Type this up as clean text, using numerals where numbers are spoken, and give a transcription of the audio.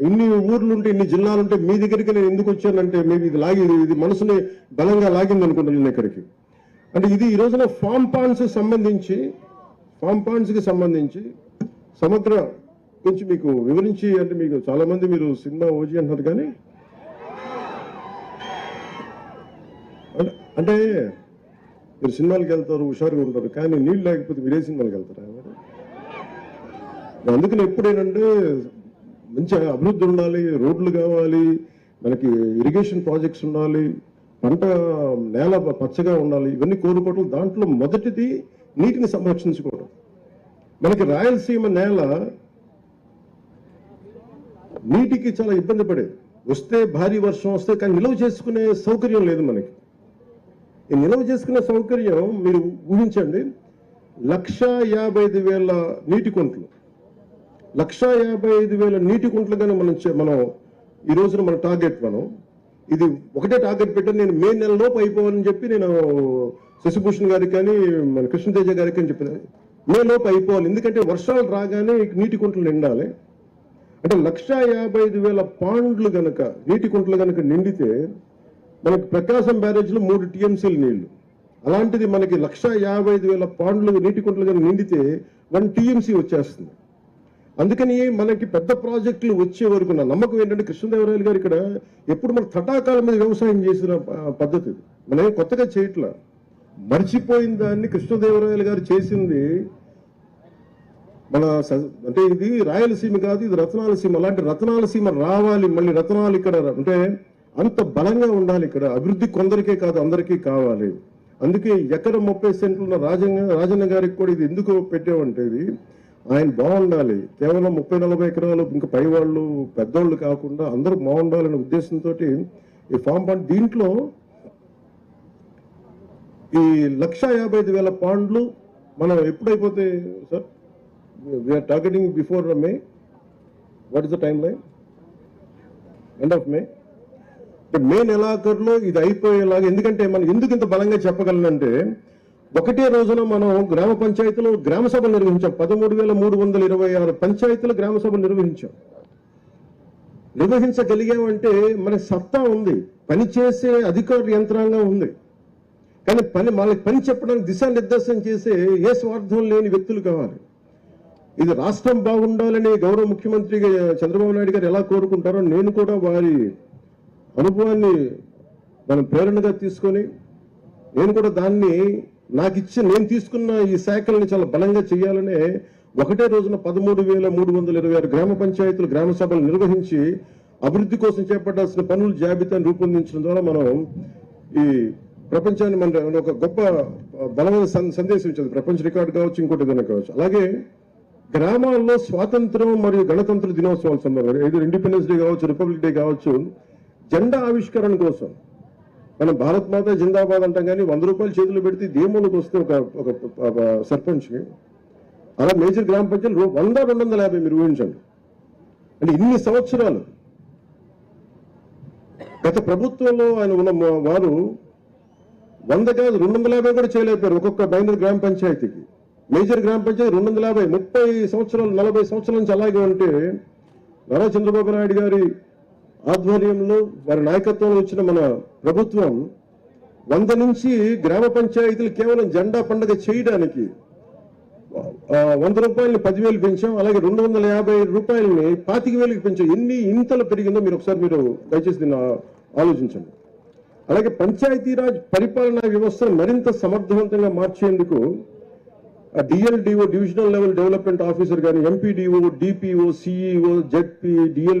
ఇన్ని ఊర్లు ఉంటే ఇన్ని జిల్లాలు ఉంటే మీ దగ్గరికి నేను ఎందుకు వచ్చానంటే మేబీ ఇది మనసుని బలంగా లాగింది అనుకుంటున్నాను ఇక్కడికి. అంటే ఇది ఈ రోజున ఫామ్ పాండ్స్కి సంబంధించి సమగ్ర గురించి మీకు వివరించి, అంటే మీకు చాలా మంది మీరు సినిమా ఓజీ అంటున్నారు కానీ అంటే మీరు సినిమాలకు వెళ్తారు, హుషారుగా ఉంటారు, కానీ నీళ్ళు లేకపోతే మీరే సినిమాలకు వెళ్తారా? అందుకని ఎప్పుడేనంటే మంచి అభివృద్ధి ఉండాలి, రోడ్లు కావాలి, మనకి ఇరిగేషన్ ప్రాజెక్ట్స్ ఉండాలి, పంట నేల పచ్చగా ఉండాలి, ఇవన్నీ కోరుకోవడం. దాంట్లో మొదటిది నీటిని సంరక్షించుకోవడం. మనకి రాయలసీమ నేల నీటికి చాలా ఇబ్బంది పడేది. వస్తే భారీ వర్షం వస్తే, కానీ నిల్వ చేసుకునే సౌకర్యం లేదు మనకి. ఈ నిల్వ చేసుకునే సౌకర్యం మీరు ఊహించండి, 1,55,000 నీటి కుంటలు, 1,55,000 నీటి కుంటలు కానీ మనం ఈ రోజున మన టార్గెట్, ఇది ఒకటే టార్గెట్ పెట్టాను నేను, మే నెలలోపు అయిపోవాలని చెప్పి నేను శశిభూషణ్ గారికి కానీ మన కృష్ణతేజ గారికి అని చెప్పిన, మే లోపు అయిపోవాలి. ఎందుకంటే వర్షాలు రాగానే నీటి కుంటలు నిండాలి. అంటే 1,55,000 పాండ్లు గనక నీటి కుంటలు గనక నిండితే మనకి ప్రకాశం బ్యారేజ్లో 3 TMCలు నీళ్లు. అలాంటిది మనకి 1,55,000 పాండ్లు నీటి కుంటలు కనుక నిండితే 1 TMC వచ్చేస్తుంది. అందుకని మనకి పెద్ద ప్రాజెక్టులు వచ్చే వరకు నా నమ్మకం ఏంటంటే, కృష్ణదేవరాయలు గారు ఇక్కడ ఎప్పుడు మన తటాకాల మీద వ్యవసాయం చేసిన పద్ధతి, మనం కొత్తగా చేయట్లా. మర్చిపోయిన దాన్ని కృష్ణదేవరాయలు గారు చేసింది. మన అంటే ఇది రాయలసీమ కాదు, ఇది రత్నాలసీమ. అలాంటి రత్నాలసీమ రావాలి, మళ్ళీ రత్నాలు ఇక్కడ అంటే అంత బలంగా ఉండాలి. ఇక్కడ అభివృద్ధి కొందరికే కాదు, అందరికీ కావాలి. అందుకే ఎకరం 30 సెంట్లు ఉన్న రాజన్న గారికి కూడా ఇది ఎందుకు పెట్టామంటే, ఇది ఆయన బాగుండాలి. కేవలం 30-40 ఎకరాలు ఇంకా పై వాళ్ళు పెద్దోళ్ళు కాకుండా అందరూ బాగుండాలనే ఉద్దేశంతో ఈ ఫామ్ పాండ్, దీంట్లో ఈ 1,55,000 పాండ్లు మనం ఎప్పుడైపోతాయి sir? We're targeting before May. What is the time line? End of May. May నెలాఖరులో ఇది అయిపోయేలాగా. ఎందుకంటే మనం ఎందుకు ఇంత బలంగా చెప్పగలనంటే, ఒకటే రోజున మనం గ్రామ పంచాయతీలో గ్రామ సభలు నిర్వహించాం. 13,326 పంచాయతీలు గ్రామ సభలు నిర్వహించగలిగామంటే మన సత్తా ఉంది, పనిచేసే అధికారుల యంత్రాంగం ఉంది. కానీ వాళ్ళకి పని చెప్పడానికి దిశానిర్దేశం చేసే ఏ స్వార్థం లేని వ్యక్తులు కావాలి. ఇది రాష్ట్రం బాగుండాలని గౌరవ ముఖ్యమంత్రిగా చంద్రబాబు నాయుడు గారు ఎలా కోరుకుంటారో, నేను కూడా వారి అనుభవాన్ని మనం ప్రేరణగా తీసుకొని నేను కూడా దాన్ని నేను తీసుకున్న ఈ శాఖల్ని చాలా బలంగా చేయాలనే ఒకటే రోజున 13,326 గ్రామ పంచాయతీలు గ్రామ సభలు నిర్వహించి అభివృద్ధి కోసం చేపట్టాల్సిన పనుల జాబితాను రూపొందించడం ద్వారా మనం ఈ ప్రపంచాన్ని మన ఒక గొప్ప బలమైన సందేశం ఇచ్చింది. ప్రపంచ రికార్డు కావచ్చు, ఇంకోటి ఏదైనా కావచ్చు. అలాగే గ్రామాల్లో స్వాతంత్రం మరియు గణతంత్ర దినోత్సవాల సందర్భంగా, ఏదో ఇండిపెండెన్స్ డే కావచ్చు, రిపబ్లిక్ డే కావచ్చు, జెండా ఆవిష్కరణ కోసం మనం భారత్ మాత జిందాబాద్ అంటాం, కానీ 100 రూపాయలు చేతులు పెడితే దేములకు వస్తే ఒక సర్పంచ్కి, అలా మేజర్ గ్రామ పంచాయతీలు 100-250 మీరు ఊహించండి. అంటే ఇన్ని సంవత్సరాలు గత ప్రభుత్వంలో ఆయన ఉన్న వారు 100 కాదు 250 కూడా చేయలేకపోయారు ఒక్కొక్క మైనర్ గ్రామ పంచాయతీకి. మేజర్ గ్రామ పంచాయతీ 250, 30 సంవత్సరాలు 40 సంవత్సరాల నుంచి అలాగే ఉంటే, నారా చంద్రబాబు నాయుడు గారి ఆధ్వర్యంలో వారి నాయకత్వంలో వచ్చిన మన ప్రభుత్వం 100 నుంచి గ్రామ పంచాయతీలు కేవలం జెండా పండుగ చేయడానికి 100 రూపాయలని 10,000 పెంచాం. అలాగే 250 రూపాయలని 25,000కి పెంచాం. ఎన్ని ఇంతలు పెరిగిందో మీరు ఒకసారి దయచేసి దీన్ని ఆలోచించండి. అలాగే పంచాయతీరాజ్ పరిపాలనా వ్యవస్థను మరింత సమర్థవంతంగా మార్చేందుకు DLDO, divisional level development officer కానీ, MPDO, DPO, CEO, ZP, DL